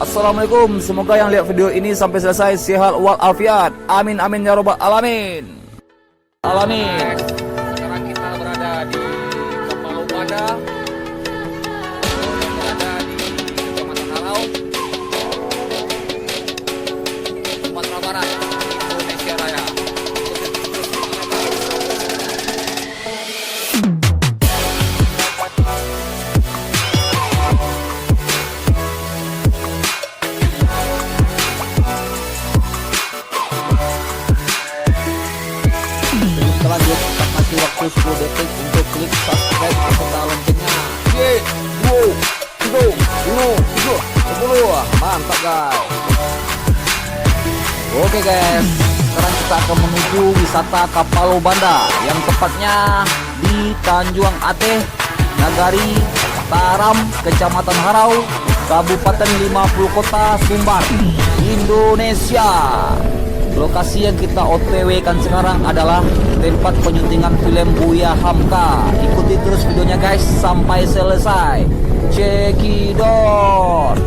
Assalamualaikum, semoga yang lihat video ini sampai selesai sehat walafiat. Amin amin ya robbal alamin. Alamin. Sekarang kita berada di Kapalo Banda, berada di Kecamatan Harau, Sumatera Barat, Indonesia Raya. Lanjut, kita kasih waktu 10 detik untuk klik subscribe serta loncengnya. 3, 2, 1, 10. Mantap guys. Oke guys, sekarang kita akan menuju wisata Kapalo Banda yang tepatnya di Tanjuang Ateh, Nagari Taram, Kecamatan Harau, Kabupaten 50 Kota, Sumbar, Indonesia. Lokasi yang kita OTW kan sekarang adalah tempat penyuntingan film Buya Hamka. Ikuti terus videonya guys sampai selesai. Cekidot.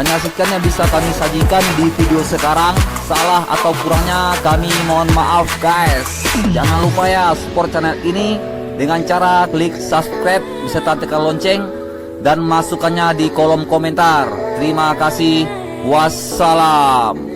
Hanya sekian yang bisa kami sajikan di video sekarang. Salah atau kurangnya kami mohon maaf guys. Jangan lupa ya support channel ini dengan cara klik subscribe beserta tekan lonceng dan masukannya di kolom komentar. Terima kasih. Wassalam.